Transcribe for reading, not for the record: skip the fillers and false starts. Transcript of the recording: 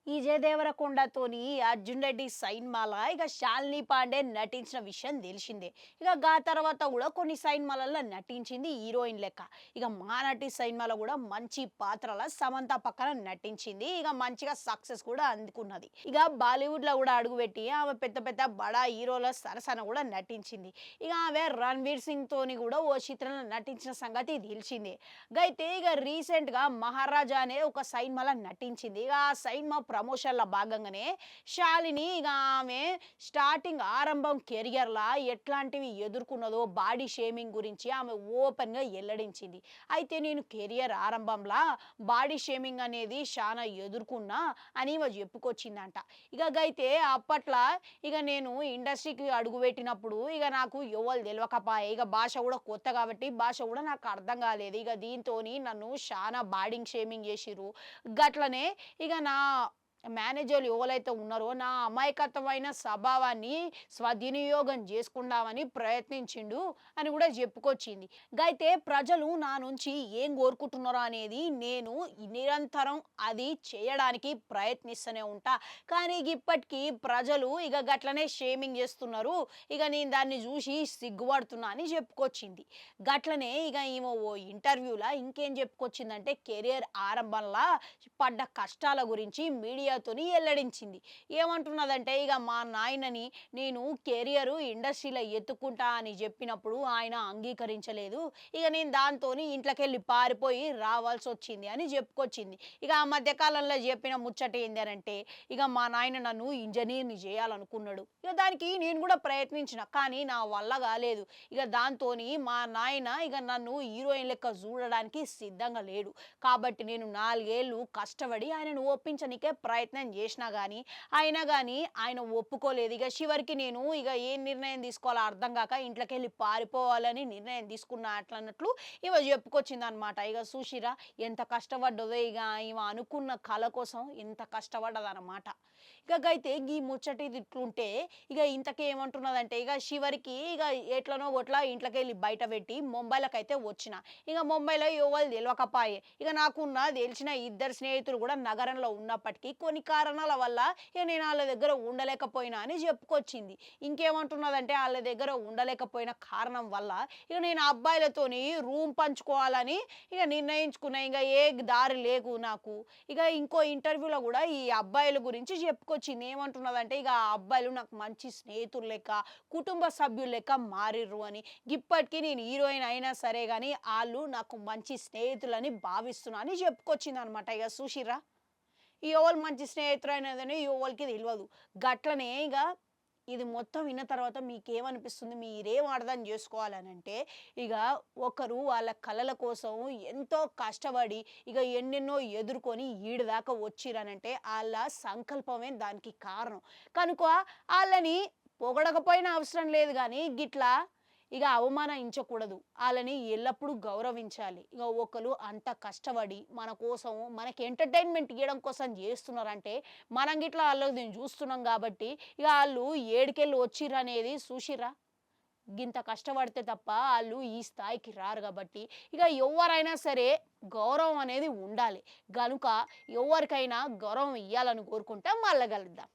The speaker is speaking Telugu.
విజయ్ దేవరకొండతోని అర్జున్ రెడ్డి సైన్మాల ఇక శాలిని పాండే నటించిన విషయం తెలిసిందే. ఇక గా తర్వాత కూడా కొన్ని సైన్మాలలో నటించింది హీరోయిన్ లెక్క. ఇక మహానటి సైన్మాలో కూడా మంచి పాత్రల సమంత పక్కన నటించింది. ఇక మంచిగా సక్సెస్ కూడా అందుకున్నది. ఇక బాలీవుడ్లో కూడా అడుగుపెట్టి ఆమె పెద్ద పెద్ద బడా హీరోల సరసన కూడా నటించింది. ఇక ఆమె రణ్వీర్ సింగ్ తోని కూడా ఓ చిత్రంలో నటించిన సంగతి తెలిసిందే. అయితే ఇక రీసెంట్గా మహారాజా అనే ఒక సైన్మాలో నటించింది. ఇక ఆ సైన్మా ప్రమోషన్ల భాగంగానే శాలిని ఇక ఆమె స్టార్టింగ్ ఆరంభం కెరియర్లా ఎట్లాంటివి ఎదుర్కొన్నదో బాడీ షేమింగ్ గురించి ఆమె ఓపెన్గా వెల్లడించింది. అయితే నేను కెరియర్ ఆరంభంలో బాడీ షేమింగ్ అనేది చాలా ఎదుర్కొన్నా అని ఈమె చెప్పుకొచ్చిందంట. ఇక అయితే అప్పట్లో ఇక నేను ఇండస్ట్రీకి అడుగుపెట్టినప్పుడు ఇక నాకు ఎవరు తెలియకపాయే. ఇక భాష కూడా కొత్త కాబట్టి భాష కూడా నాకు అర్థం కాలేదు. ఇక దీంతోని నన్ను చాలా బాడీ షేమింగ్ చేసిర్రు. గట్లనే ఇక నా మేనేజర్లు ఎవరైతే ఉన్నారో నా అమాయకత్వమైన స్వభావాన్ని స్వవినియోగం చేసుకుందామని ప్రయత్నించిండు అని కూడా చెప్పుకొచ్చింది. అయితే ప్రజలు నా నుంచి ఏం కోరుకుంటున్నారో అనేది నేను నిరంతరం అది చేయడానికి ప్రయత్నిస్తూనే ఉంటా. కానీ ఇప్పటికీ ప్రజలు ఇక గట్లనే షేమింగ్ చేస్తున్నారు. ఇక నేను దాన్ని చూసి సిగ్గుపడుతున్నా అని చెప్పుకొచ్చింది. గట్లనే ఇక ఈమె ఓ ఇంటర్వ్యూలో ఇంకేం చెప్పుకొచ్చిందంటే కెరియర్ ఆరంభంలో పడ్డ కష్టాల గురించి మీడియాతోని వెల్లడించింది. ఏమంటున్నదంటే ఇక మా నాయనని నేను కెరియర్ ఇండస్ట్రీలో ఎత్తుకుంటా అని చెప్పినప్పుడు ఆయన అంగీకరించలేదు. ఇక నేను దాంతోని ఇంట్లోకెళ్ళి పారిపోయి రావాల్సి వచ్చింది అని చెప్పుకొచ్చింది. ఇక ఆ మధ్యకాలంలో చెప్పిన ముచ్చట ఏంటంటే ఇక మా నాయన నన్ను ఇంజనీర్ని చేయాలనుకున్నాడు. ఇక దానికి నేను కూడా ప్రయత్నించిన కానీ నా వల్ల కాలేదు. ఇక దాంతోని మా నాయన ఇక నన్ను హీరోయిన్ లెక్క చూడడానికి సిద్ధంగా లేడు. కాబట్టి నేను 4 ఏళ్ళు కష్టపడి ఆయనను ఒప్పించనికే ప్రయత్నం చేసినా కానీ అయినా కానీ ఆయన ఒప్పుకోలేదు. ఇక చివరికి నేను ఇక ఏం నిర్ణయం తీసుకోవాలో అర్థం కాక ఇంట్లోకి వెళ్ళి పారిపోవాలని నిర్ణయం తీసుకున్నా అట్లన్నట్లు ఇవ చెప్పుకొచ్చింది అనమాట. ఇక చూసిరా ఎంత కష్టపడ్డదో. ఇక ఇవ అనుకున్న కళ కోసం ఎంత కష్టపడ్డదన్నమాట. ఇక అయితే ఈ ముచ్చటి ఇట్లుంటే ఇక ఇంతకీ ఏమంటున్నదంటే ఇక చివరికి ఇక ఎట్లనో గొట్లా ఇంట్లోకి వెళ్ళి బయట పెట్టి ముంబైలోకి అయితే వచ్చిన. ఇక ముంబైలో ఎవరు తెలియకపాయే. ఇక నాకున్న తెలిసిన ఇద్దరు స్నేహితులు కూడా నగరంలో ఉన్నప్పటికీ కొన్ని కారణాల వల్ల ఇక నేను వాళ్ళ దగ్గర ఉండలేకపోయినా అని చెప్పుకొచ్చింది. ఇంకేమంటున్నదంటే వాళ్ళ దగ్గర ఉండలేకపోయిన కారణం వల్ల ఇక నేను అబ్బాయిలతోని రూమ్ పంచుకోవాలని ఇక నిర్ణయించుకున్నా. ఇక ఏ దారి లేకు నాకు. ఇక ఇంకో ఇంటర్వ్యూలో కూడా ఈ అబ్బాయిల గురించి చెప్పుకొచ్చింది. ఏమంటున్నదంటే ఇక ఆ అబ్బాయిలు నాకు మంచి స్నేహితులు లెక్క కుటుంబ సభ్యులు లెక్క మారిర్రు అని. ఇప్పటికీ నేను హీరోయిన్ అయినా సరే కానీ వాళ్ళు నాకు మంచి స్నేహితులని భావిస్తున్నా అని చెప్పుకొచ్చింది అనమాట. ఇక చూసిర్రా ఈ ఎవరు మంచి స్నేహితులు అనేదని ఎవరికి తెలియదు. గట్లనే ఇక ఇది మొత్తం విన్న తర్వాత మీకేమనిపిస్తుంది, మీరేం అర్థం చేసుకోవాలని అంటే ఇక ఒకరు వాళ్ళ కళల కోసం ఎంతో కష్టపడి ఇక ఎన్నెన్నో ఎదుర్కొని ఈడిదాకా వచ్చిరనంటే వాళ్ళ సంకల్పమే దానికి కారణం. కనుక వాళ్ళని పొగడకపోయినా అవసరం లేదు కానీ గిట్లా ఇక అవమానించకూడదు. వాళ్ళని ఎల్లప్పుడూ గౌరవించాలి. ఇక ఒకరు అంత కష్టపడి మన కోసం మనకి ఎంటర్టైన్మెంట్ ఇవ్వడం కోసం చేస్తున్నారంటే మనం గిట్లా వాళ్ళకి నేను చూస్తున్నాం కాబట్టి ఇక వాళ్ళు ఏడికెళ్ళి వచ్చిర్రు అనేది చూసిర్రా. గింత కష్టపడితే తప్ప వాళ్ళు ఈ స్థాయికి రారు కాబట్టి ఇక ఎవరైనా సరే గౌరవం అనేది ఉండాలి. కనుక ఎవరికైనా గౌరవం ఇవ్వాలని కోరుకుంటే మళ్ళీ కలుద్దాం.